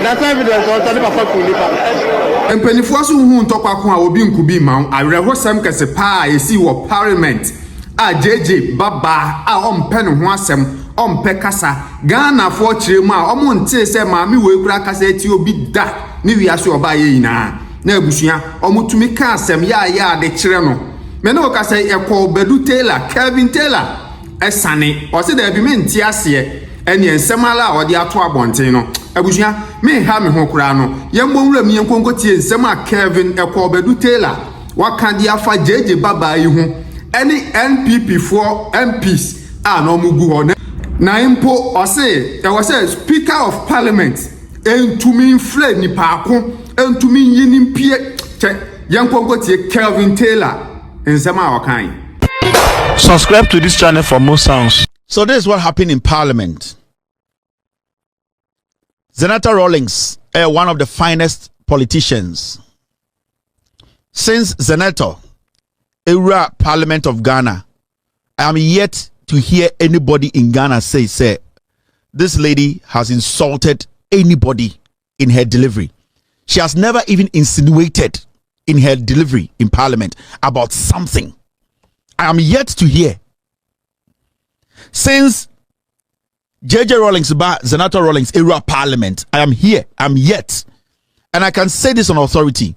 That's evidence on the papa kuli. And pennyforce who talk about obi nkubi ma I rehosem kese pa esi wo parliament a JJ baba a ompe no ho asem ompe kasa Ghana for chiremu a omonte se maami we kura kasa eti obi da ni wiase oba ye yina na abusua omutumi ka asem ya de kire no me no kasa ekọ Bedu Taylor Kevin Taylor esane o se da bi menti ase eni ensem ala odi ato abonten no abusua me ha me ho kura no yembo nwura mi yenkonko tie ensem a Kevin ekọ Bedu Taylor waka dia fa JJ baba yi ho any NPP for MPs no mugu ho na impo o say there was a speaker of parliament entumi inflate ni paako entumi yini mpie yenkonko tie Kevin Taylor ensem a wakan. Subscribe to this channel for more sounds. So this is what happened in Parliament. Senator Rawlings, one of the finest politicians. Since Senator Era Parliament of Ghana, I am yet to hear anybody in Ghana say this lady has insulted anybody in her delivery. She has never even insinuated in her delivery in Parliament about something. I am yet to hear. Since JJ Rawlings, Senator Rawlings, Era Parliament, I am here. I'm yet. And I can say this on authority.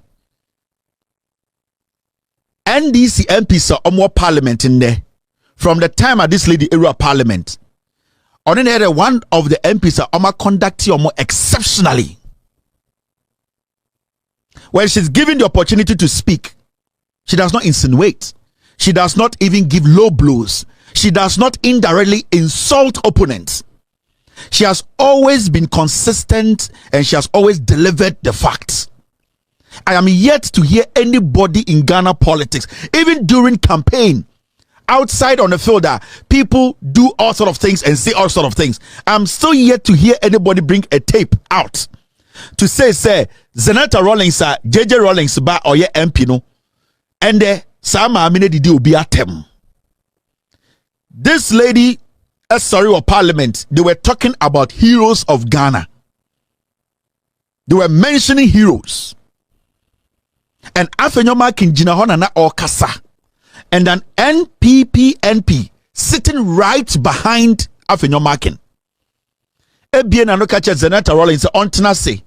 NDC MPs are more parliament in there. From the time of this lady Era Parliament. On the other, one of the MPs are conducting more exceptionally. When she's given the opportunity to speak, she does not insinuate. She does not even give low blows. She does not indirectly insult opponents. She has always been consistent and she has always delivered the facts. I am yet to hear anybody in Ghana politics, even during campaign, outside on the field, people do all sort of things and say all sort of things. I'm still yet to hear anybody bring a tape out to say Senator Rawlings, JJ Rawlings, or ye MP no, and Sama Amine Didi will be at them. This lady, sorry, of Parliament, they were talking about heroes of Ghana. They were mentioning heroes. And Afenyoma Kinjina Honana or Kasa. And an NPP sitting right behind Afenyoma Kin. Ebien Anokacha Senator Rawlings on Tenase.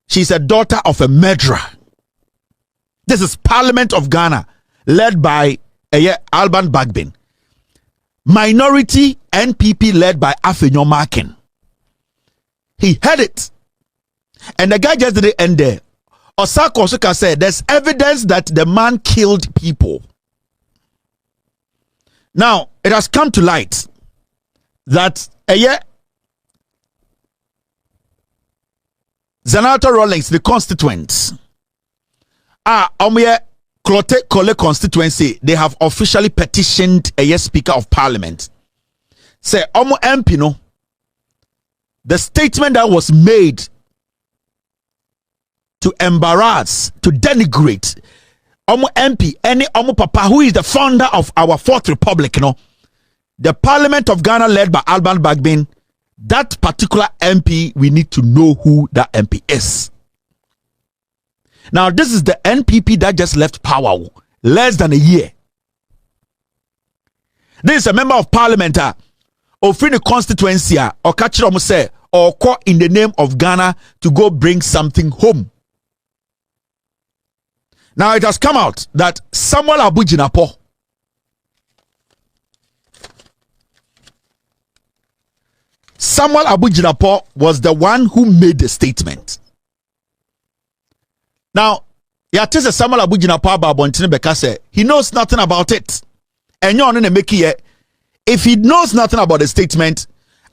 She's a daughter of a murderer. This is Parliament of Ghana, led by Alban Bagbin. Minority NPP led by Afenyoma Kin. He had it. And the guy just didn't end there. Osako Suka said there's evidence that the man killed people. Now, it has come to light that Senator Rawlings, the constituents, Clote Kole constituency, they have officially petitioned a Speaker of Parliament. Say, Omo MP no, the statement that was made to embarrass, to denigrate Omo MP, any Omo Papa, who is the founder of our Fourth Republic, the Parliament of Ghana led by Alban Bagbin, that particular MP, we need to know who that MP is. Now, this is the NPP that just left power less than a year. This is a member of parliament of the constituency or catch say or call in the name of Ghana to go bring something home. Now, it has come out that Samuel Abujinapo was the one who made the statement. Now, Yatisa Samuel Abujinapo Babontine Bekase, he knows nothing about it. And you're on make it. If he knows nothing about the statement,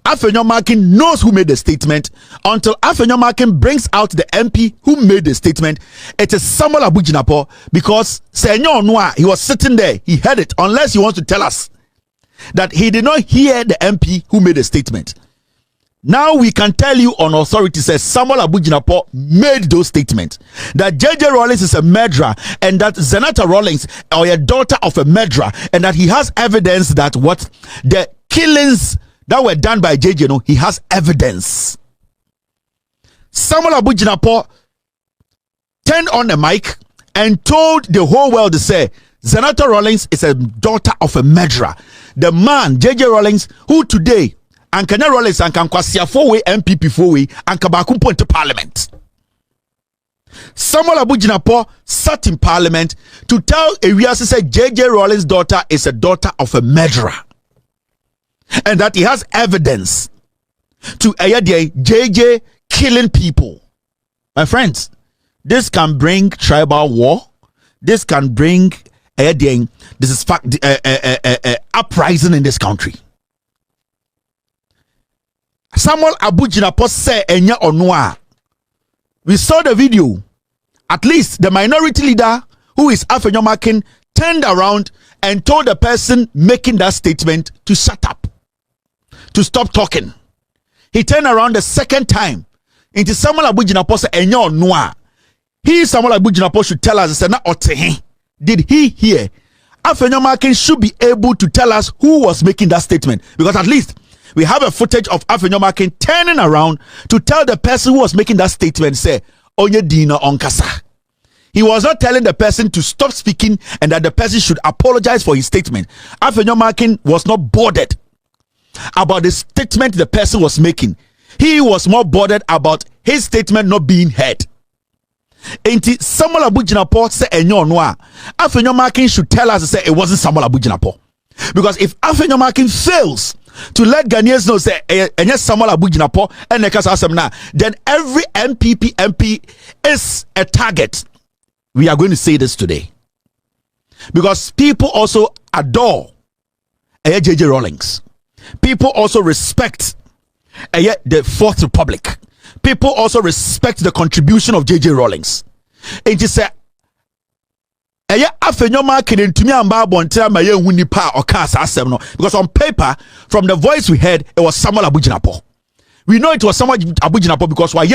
Afenyomakin knows who made the statement. Until Afenyomakin brings out the MP who made the statement, it is Samuel Abujinapo, because Senyor Noir, he was sitting there, he heard it, unless he wants to tell us that he did not hear the MP who made the statement. Now we can tell you on authority, says Samuel Abujinapo made those statements that JJ Rawlings is a murderer and that Senator Rawlings or a daughter of a murderer, and that he has evidence that what the killings that were done by JJ, no, he has evidence. Samuel Abu Jinapor turned on the mic and told the whole world to say Senator Rawlings is a daughter of a murderer. The man, JJ Rawlings, who today and Kenya Rawlings and Kankwasia 4-way MPP 4-way and Kabakumpo into parliament. Samuel Abu Jinapor sat in parliament to tell Arias said JJ Rawlings' daughter is a daughter of a murderer. And that he has evidence to JJ killing people. My friends, this can bring tribal war. This can bring uprising in this country. Samuel Abu Jinapor said enya onwa. We saw the video. At least the minority leader, who is Afenyomakin, turned around and told the person making that statement to shut up, to stop talking. He turned around the second time into Samuel Abu Jinapor said enya onwa. He, Samuel Abu Jinapor, should tell us, did he hear? Afenyomakin should be able to tell us who was making that statement, because at least we have a footage of Afenyomakin turning around to tell the person who was making that statement, say, Onye Dina Onkasa. He was not telling the person to stop speaking and that the person should apologize for his statement. Afenyomakin was not bothered about the statement the person was making. He was more bothered about his statement not being heard. Ain't Samuel Abu Jinapor say enyo noa. Afenyomakin should tell us say it wasn't Samuel Abu Jinapor. Because if Afenyomakin fails to let Ghanaians know say enye Samuel Abu Jinapor and then every MP is a target. We are going to say this today. Because people also adore JJ Rawlings. People also respect the Fourth Republic. People also respect the contribution of JJ Rawlings. And just say, because on paper, from the voice we heard, it was Samuel Abu Jinapor. We know it was Samuel Abu Jinapor because Samuel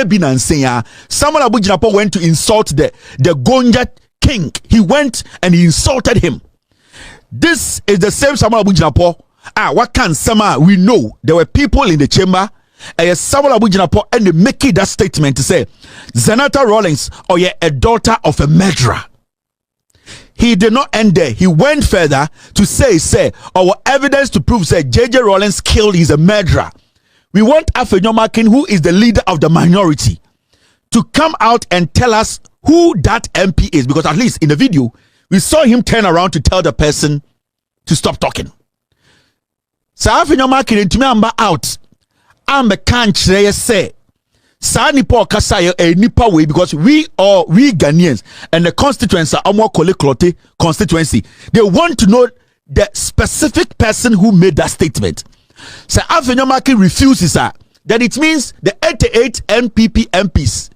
Abu Jinapor went to insult the Gonja king. He went and he insulted him. This is the same Samuel Abu Jinapor. What can Sama? We know there were people in the chamber. Samuel Abu Jinapor and they make that statement to say Senator Rawlings or a daughter of a murderer. He did not end there. He went further to say our evidence to prove that JJ Rawlings killed is a murderer. We want Afenyomakin, who is the leader of the minority, to come out and tell us who that MP is, because at least in the video we saw him turn around to tell the person to stop talking. So Afenyomakin and Tumamba out. I'm a country say sa nipa okasa a nipa way, because we Ghanaians and the constituency are more Kole constituency. They want to know the specific person who made that statement. So Afenyomakin refuses that it means the 88 MPs,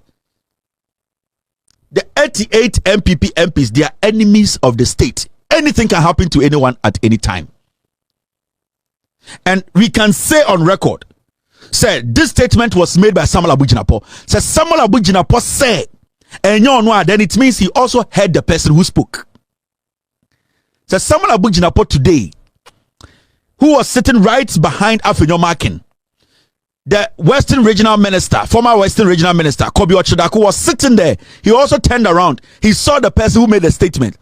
they are enemies of the state. Anything can happen to anyone at any time. And we can say on record, said this statement was made by Samuel Abu Jinapor. Said Samuel Abu Jinapor said, and then it means he also heard the person who spoke. Said Samuel Abu Jinapor today, who was sitting right behind Afenyomakin, the Western Regional Minister, former Western Regional Minister, Kobi Ochedaku, was sitting there. He also turned around. He saw the person who made the statement.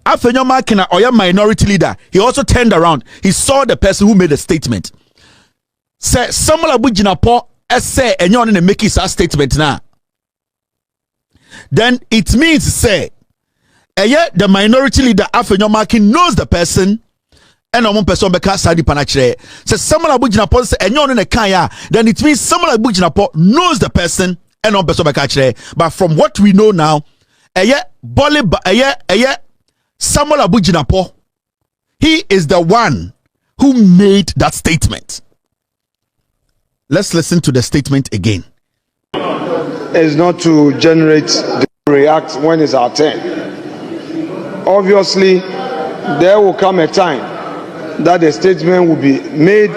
Afenyomakin, or your minority leader, he also turned around. He saw the person who made the statement. Say Samuel Abu Jinapor say and you're make his statement now. Then it means say the minority leader Afenyomakin knows the person and one person beka sadi panachre. Say Samuel Abu Jinapor say and you're in a kaya. Then it means Samuel Abu Jinapor knows the person and one person beka chre. But from what we know now, Samuel Abu Jinapor, he is the one who made that statement. Let's listen to the statement again. Is not to generate the react when it's our turn. Obviously, there will come a time that the statement will be made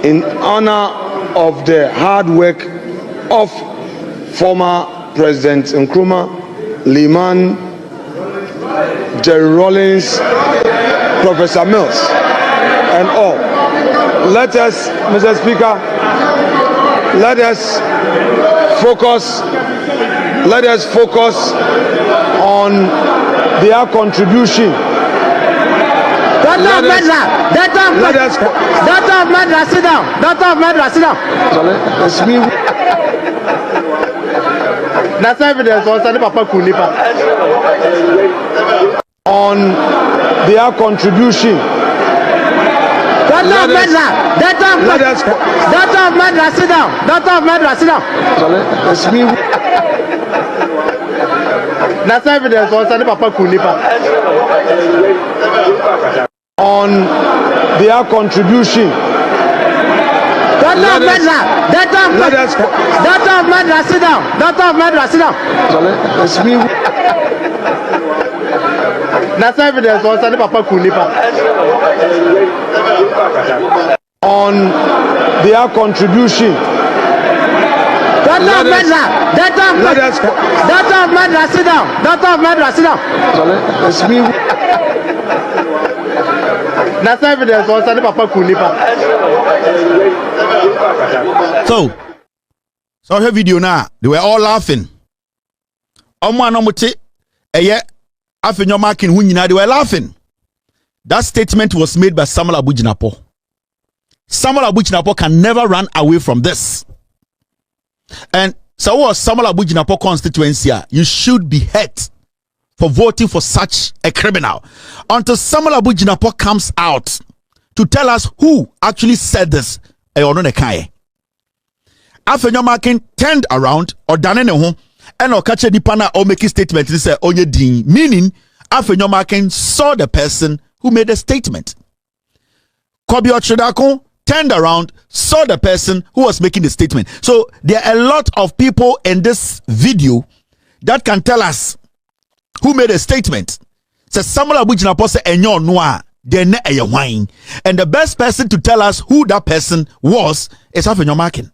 in honor of the hard work of former President Nkrumah, Liman, Jerry Rawlings, Professor Mills. and all. Let us, Mr. Speaker, let us focus on their contribution. Doctor of Medra, sit down. Doctor of Medra, sit down. It's me. That's evidence. On their contribution. Doctor of Medra, sit down. Doctor of Medra, sit down. It's me. That's evidence. On their contribution. Doctor of Medra, sit down. Doctor of Medra, sit down. It's me. That's evidence. On their contribution. Doctor of Medra, sit down. Doctor of Medra, sit down. It's me. That's evidence. So her video now, they were all laughing. They were laughing. That statement was made by Samuel Abujinapo. Samuel Abujinapo can never run away from this. And so what Samuel Abujinapo constituency, you should be hurt for voting for such a criminal until Samuel Abujinapo comes out to tell us who actually said this. Afenyomakin turned around or dane ne ho and or catch a dipana or make a statement and say onye din, meaning Afenyomakin saw the person who made a statement. Kobi Ochidako turned around, saw the person who was making the statement. So there are a lot of people in this video that can tell us who made a statement. Says Samuel Abujinapo say enyo noa then a wine. And the best person to tell us who that person was is Afenyomakin.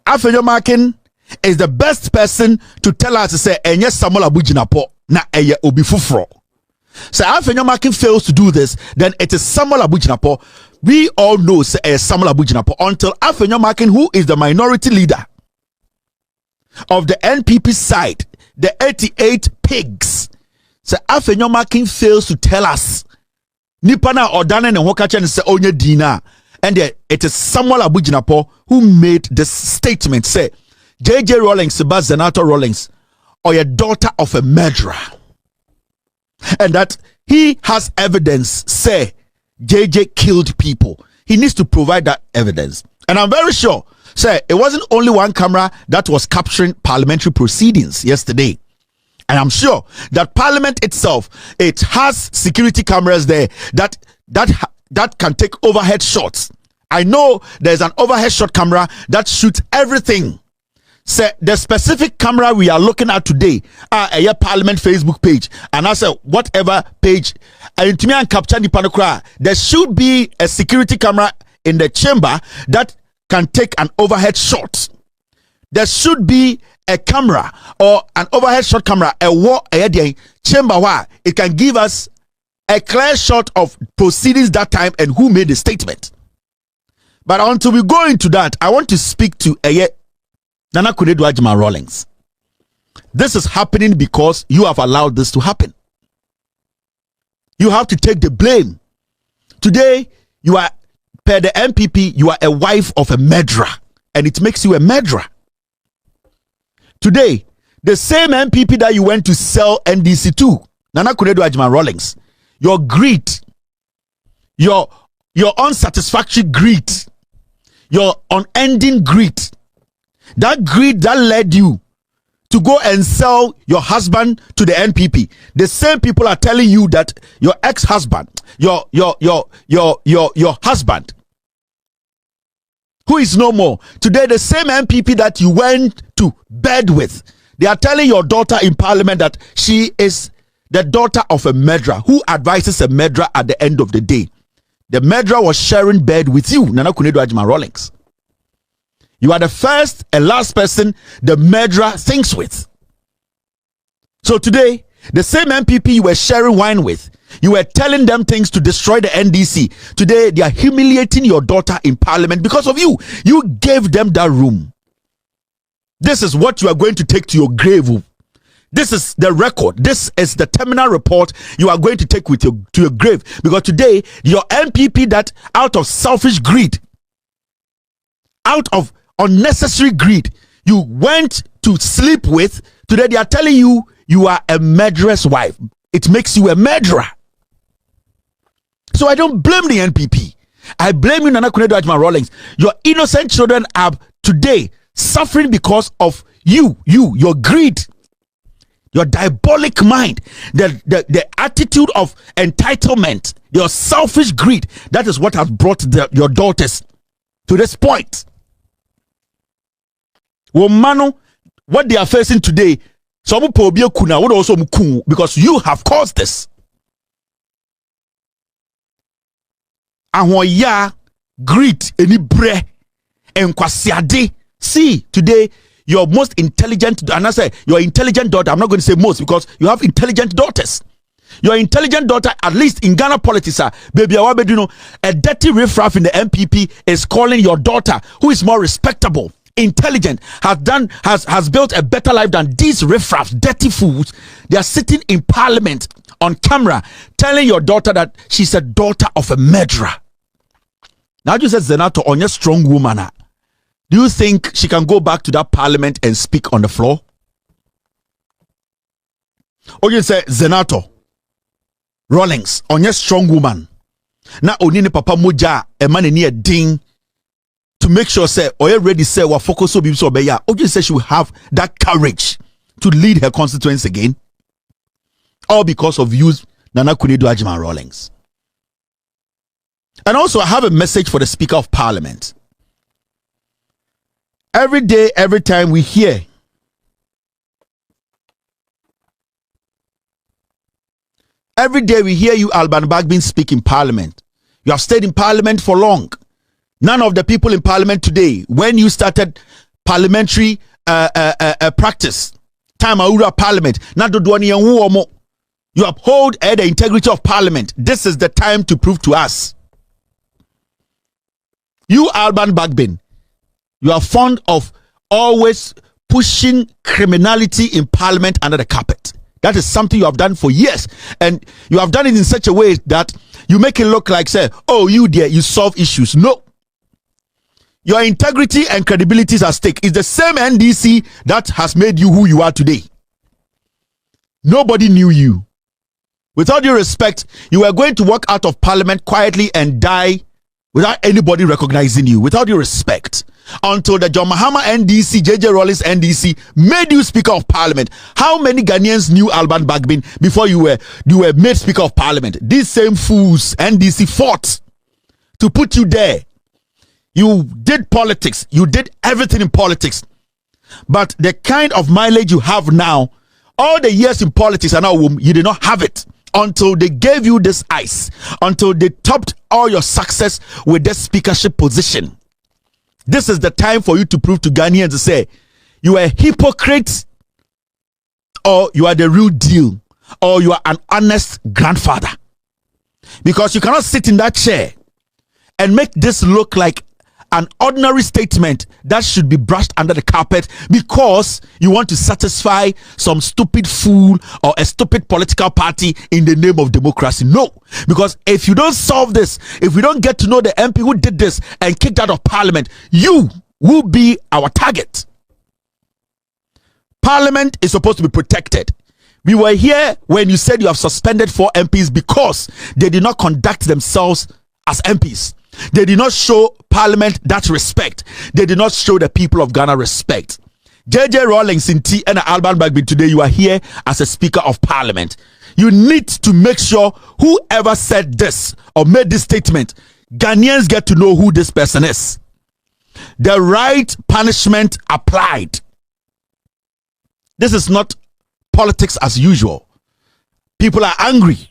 Afenyomakin is the best person to tell us to say enye Samuel Abujinapo na eye obi fufro. So Afenyomakin fails to do this, then it is Samuel Abujinapo. We all know say Samuel Abujinapo until Afenyomakin, who is the minority leader of the NPP side, the 88 pigs. So Afenyomakin fails to tell us Nipana Odane and Hokachen say onye dina. And it is Samuel Abujinapo who made this statement. Say JJ Rawlings, Sebastian Rawlings, or your daughter of a murderer. And that he has evidence, say JJ killed people. He needs to provide that evidence. And I'm very sure, say, it wasn't only one camera that was capturing parliamentary proceedings yesterday. And I'm sure that Parliament itself, it has security cameras there that can take overhead shots. I know there's an overhead shot camera that shoots everything. Say the specific camera we are looking at today, a Parliament Facebook page, and I say whatever page, and to me and capture the panokra, there should be a security camera in the chamber that can take an overhead shot. There should be a camera or an overhead shot camera, a chamber where it can give us a clear shot of proceedings that time and who made the statement. But until we go into that, I want to speak to Nana Kunedu Ajima Rawlings. This is happening because you have allowed this to happen. You have to take the blame. Today, you are, per the MPP, you are a wife of a murderer, and it makes you a murderer. Today, the same MPP that you went to sell NDC to, Nana Kunedu Ajima Rawlings, your greed, your unsatisfactory greed, your unending greed, that greed that led you to go and sell your husband to the NPP. The same people are telling you that your ex-husband, your husband, who is no more, today the same MPP that you went to bed with, they are telling your daughter in Parliament that she is the daughter of a murderer who advises a murderer at the end of the day. The murderer was sharing bed with you, Nana Kunedu Ajima Rawlings. You are the first and last person the murderer thinks with. So today, the same MPP you were sharing wine with, You were telling them things to destroy the NDC. Today, they are humiliating your daughter in parliament because of you. You gave them that room. This is what you are going to take to your grave. This is the record. This is the terminal report you are going to take with to your grave. Because today, your MPP that out of selfish greed, out of unnecessary greed, you went to sleep with, today they are telling you you are a murderous wife. It makes you a murderer. So I don't blame the NPP. I blame you, Nana Kunedo Rawlings. Your innocent children are today suffering because of your greed, your diabolic mind, the attitude of entitlement, your selfish greed. That is what has brought your daughters to this point. Womano, what they are facing today, some kuna would also because you have caused this. Ahoya, greed, any bre, and kwasiade. See, today, your most intelligent, and I say your intelligent daughter, I'm not going to say most because you have intelligent daughters. Your intelligent daughter, at least in Ghana politics, baby, a dirty riffraff in the MPP is calling your daughter, who is more respectable, intelligent, has built a better life than these riffraffs, dirty fools. They are sitting in parliament on camera telling your daughter that she's a daughter of a murderer. Now you said Zenato on your strong woman. Do you think she can go back to that parliament and speak on the floor? Or you say Zenato Rawlings on your strong woman. Now onini papa moja a man in a ding to make sure say or you ready say what focus so be so be ya. Or you say she will have that courage to lead her constituents again. All because of you, Nana Kunedo Ajima Rawlings. And also, I have a message for the Speaker of Parliament. Every day, every time we hear you, Alban Bagbin, speak in Parliament. You have stayed in Parliament for long. None of the people in Parliament today, when you started parliamentary practice, time Aura Parliament, you uphold the integrity of Parliament. This is the time to prove to us. You, Alban Bagbin, you are fond of always pushing criminality in Parliament under the carpet. That is something you have done for years. And you have done it in such a way that you make it look like, say, oh, you there, you solve issues. No. Your integrity and credibility is at stake. It's the same NDC that has made you who you are today. Nobody knew you. With all due respect, you were going to walk out of Parliament quietly and die without anybody recognizing you, without due respect, until the John Mahama NDC, JJ Rawlings NDC made you Speaker of Parliament. How many Ghanaians knew Alban Bagbin before you were made Speaker of Parliament? These same fools, NDC, fought to put you there. You did politics. You did everything in politics. But the kind of mileage you have now, all the years in politics and now you did not have it until they gave you this ice, until they topped all your success with this speakership position. This is the time for you to prove to Ghanaians to say you are a hypocrite, or you are the real deal, or you are an honest grandfather. Because you cannot sit in that chair and make this look like an ordinary statement that should be brushed under the carpet because you want to satisfy some stupid fool or a stupid political party in the name of democracy. No, because if you don't solve this, if we don't get to know the MP who did this and kicked out of Parliament, you will be our target. Parliament is supposed to be protected. We were here when you said you have suspended 4 MPs because they did not conduct themselves as MPs. They did not show Parliament that respect. They did not show the people of Ghana respect. JJ Rawlings in T and Alban Bagbin, today you are here as a Speaker of Parliament. You need to make sure whoever said this or made this statement, Ghanaians get to know who this person is. The right punishment applied. This is not politics as usual. People are angry.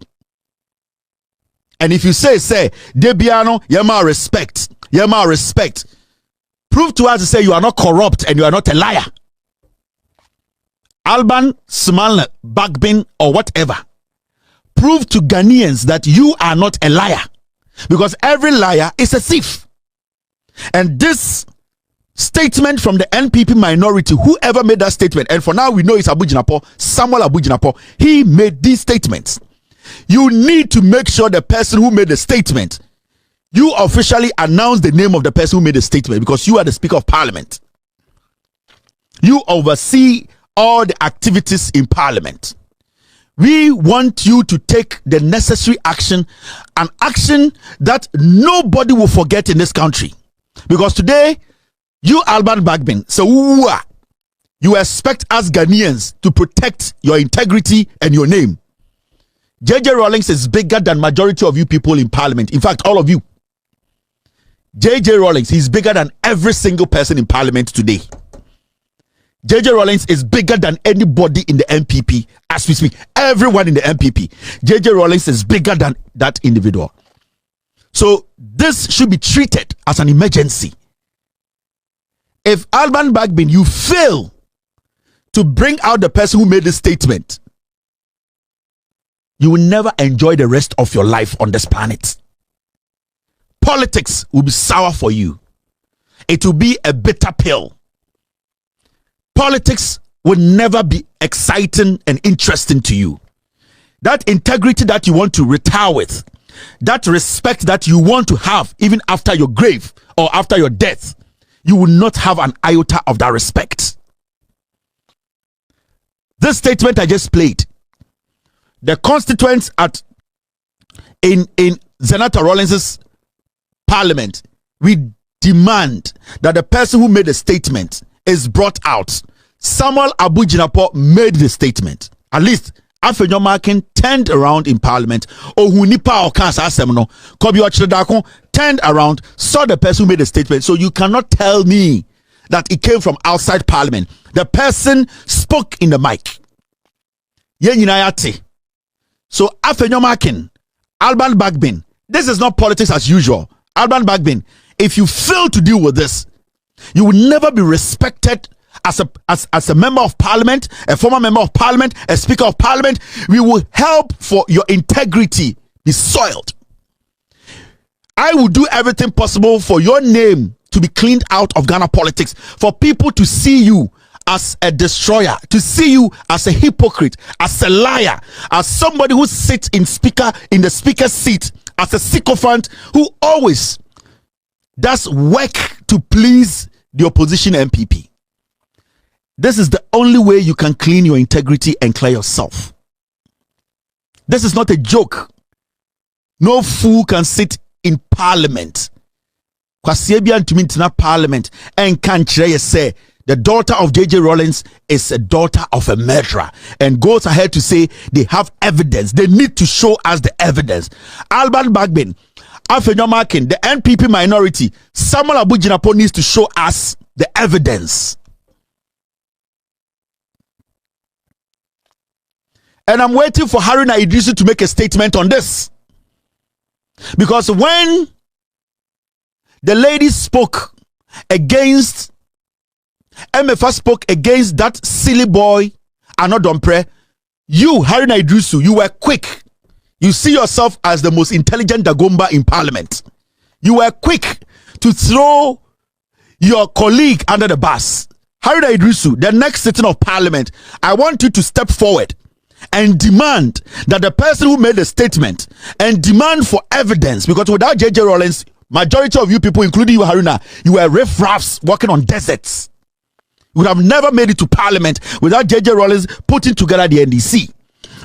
And if you say, Debiano, yema respect. Prove to us to say you are not corrupt and you are not a liar. Alban, Small, Bagbin, or whatever. prove to Ghanaians that you are not a liar, because every liar is a thief. And this statement from the NPP minority, whoever made that statement, and for now we know it's Abu Jinapo, Samuel Abu Jinapo, he made these statements. You need to make sure the person who made the statement, you officially announce the name of the person who made the statement, because you are the Speaker of Parliament. You oversee all the activities in Parliament. We want you to take the necessary action, an action that nobody will forget in this country. Because today, you Alban Bagbin, so you expect us Ghanaians to protect your integrity and your name. JJ Rawlings is bigger than majority of you people in Parliament. In fact, all of you. JJ Rawlings, he's bigger than every single person in Parliament today. JJ Rawlings is bigger than anybody in the MPP as we speak. Everyone in the MPP. JJ Rawlings is bigger than that individual. So this should be treated as an emergency. If Alban Bagbin, you fail to bring out the person who made this statement, you will never enjoy the rest of your life on this planet. Politics will be sour for you. It will be a bitter pill. Politics will never be exciting and interesting to you. That integrity that you want to retire with, that respect that you want to have even after your grave or after your death, you will not have an iota of that respect. This statement I just played, the constituents in Senator Rawlings's Parliament, we demand that the person who made the statement is brought out. Samuel Abu Jinapo made the statement. At least Afenyo Markin turned around in Parliament. Ohunipa Okansa Asemno Kobi Ochredakon turned around, saw the person who made the statement. So you cannot tell me that it came from outside Parliament. The person spoke in the mic. Yenyinayati. So Afenyo Markin, Alban Bagbin, this is not politics as usual. Alban Bagbin, if you fail to deal with this, you will never be respected as a member of Parliament, a former member of Parliament, a Speaker of Parliament. We will help for your integrity be soiled. I will do everything possible for your name to be cleaned out of Ghana politics, for people to see you as a destroyer, to see you as a hypocrite, as a liar, as somebody who sits in the speaker's seat, as a sycophant who always does work to please the opposition MPP. This is the only way you can clean your integrity and clear yourself. This is not a joke. No fool can sit in Parliament. Kwasiebian to meet in Parliament and can't say the daughter of JJ Rawlings is a daughter of a murderer, and goes ahead to say they have evidence. They need to show us the evidence. Alban Bagbin, Afenyo Markin, the NPP minority, Samuel Abu Jinapo needs to show us the evidence. And I'm waiting for Haruna Idrisu to make a statement on this. Because when the lady spoke against, MFA spoke against that silly boy, Anodompre, you, Haruna Idrisu, you were quick. You see yourself as the most intelligent Dagomba in Parliament. You were quick to throw your colleague under the bus. Haruna Idrisu, the next sitting of Parliament, I want you to step forward and demand that the person who made the statement, and demand for evidence, because without JJ Rawlings, majority of you people, including you, Haruna, you were riffraffs walking on deserts. You would have never made it to Parliament without JJ Rawlings putting together the NDC,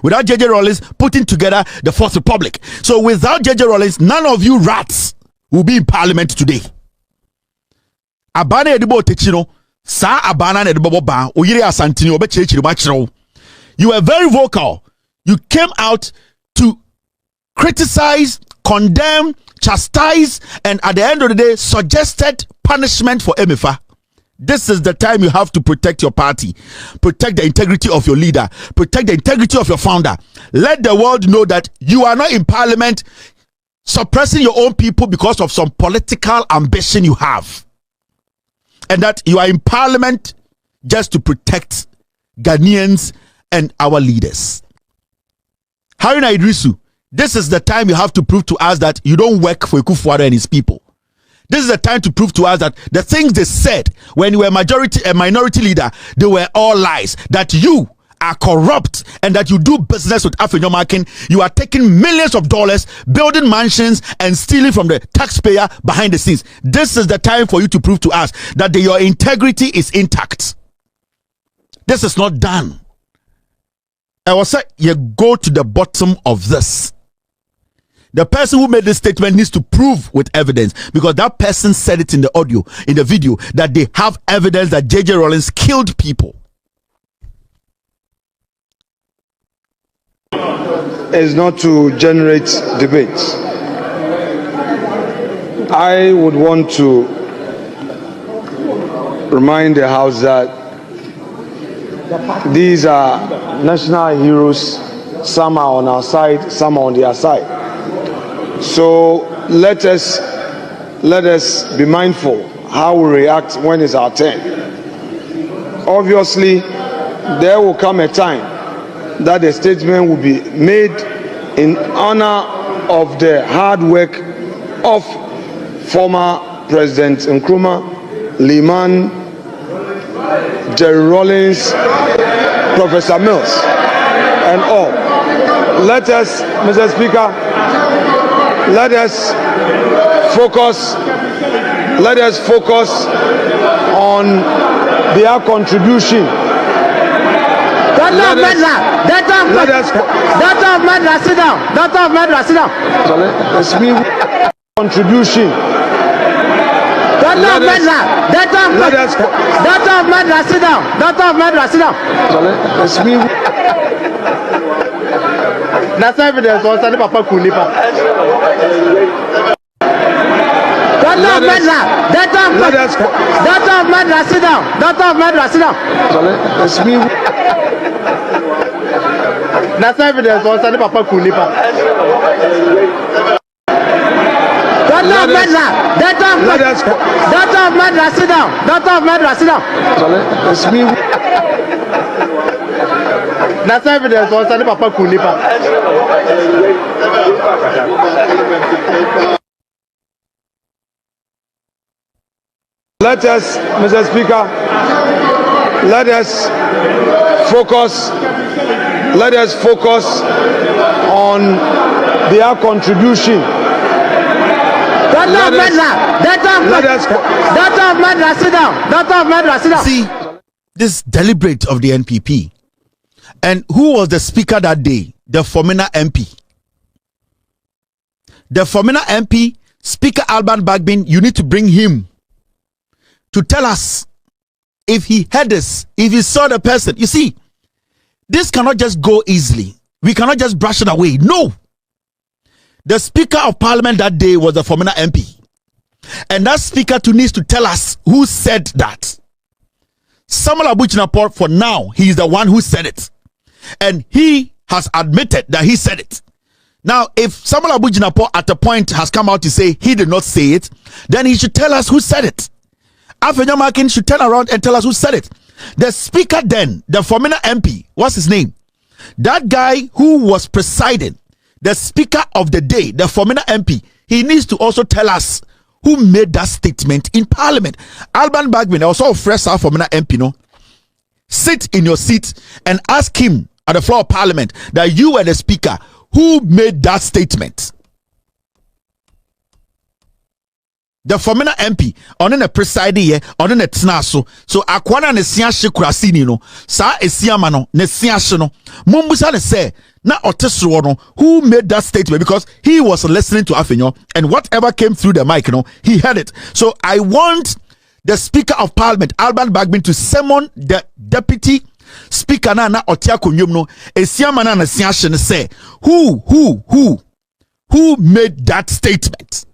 without JJ Rawlings putting together the Fourth Republic. So without JJ Rawlings, none of you rats will be in Parliament today. Abana edibo techino, sa abana edibo ba, oyire asantini obechechiru bachiro. You were very vocal. You came out to criticize, condemn, chastise, and at the end of the day, suggested punishment for MFA. This is the time you have to protect your party, protect the integrity of your leader, protect the integrity of your founder. Let the world know that you are not in Parliament suppressing your own people because of some political ambition you have, and that you are in Parliament just to protect Ghanaians and our leaders. Haruna Idrisu, this is the time you have to prove to us that you don't work for Akufo-Addo and his people. This is the time to prove to us that the things they said when you were a minority leader, they were all lies. That you are corrupt and that you do business with Afenyomakin. You are taking millions of dollars, building mansions and stealing from the taxpayer behind the scenes. This is the time for you to prove to us that your integrity is intact. This is not done. I will say you go to the bottom of this. The person who made this statement needs to prove with evidence, because that person said it in the audio, in the video, that they have evidence that JJ Rawlings killed people. Is not to generate debates. I would want to remind the House that these are national heroes. Some are on our side, some are on their side. So let us be mindful how we react when it's our turn. Obviously, there will come a time that the statement will be made in honor of the hard work of former President Nkrumah, Liman, Jerry Rawlings, Professor Mills, and all. Let us, Mr. Speaker, let us focus on their contribution. Doctor of Medra, sit down. Doctor of Medra, sit down. It's me contribution. Doctor of Medra, sit down. Doctor of Medra, sit down. It's me. That's evidence. Also, Papa Kunipa. Doctor of Medra, sit down. Doctor of Medra, sit down. It's me. That's evidence. Also, Papa Kunipa. Doctor of Medra, sit down. Doctor of Medra, sit down. It's me. That's evidence. Also, Papa Kunipa. Let us, Mr. Speaker, let us focus on their contribution. Doctor of Medra, sit down. Doctor of Medra, sit down. See, this deliberate of the NPP. And who was the speaker that day? The Formina MP. The Formina MP, Speaker Alban Bagbin, you need to bring him to tell us if he heard this, if he saw the person. You see, this cannot just go easily. We cannot just brush it away. No. The Speaker of Parliament that day was the Formina MP. And that speaker too needs to tell us who said that. Samuel Abu-Jinapor, for now, he is the one who said it. And he has admitted that he said it. Now, if Samuel Abu-Jinapor at a point has come out to say he did not say it, then he should tell us who said it. Afenyomakin should turn around and tell us who said it. The speaker then, the Formina MP, what's his name? That guy who was presiding, the speaker of the day, the Formina MP, he needs to also tell us who made that statement in Parliament. Alban Bagbin, also fresh out Formina MP, no? Sit in your seat and ask him at the floor of Parliament that you were the speaker who made that statement. The Formina MP on the presiding here on the tnaso so akwana ne sia hyekurase ni no sa esiama no ne sia hye no mumbusa ne say na otesro no who made that statement, because he was listening to Afenyo and whatever came through the mic, he heard it. So I want the Speaker of Parliament Alban Bagbin to summon the Deputy Speaker na otia konwom no esiama na sia hye ne say who made that statement.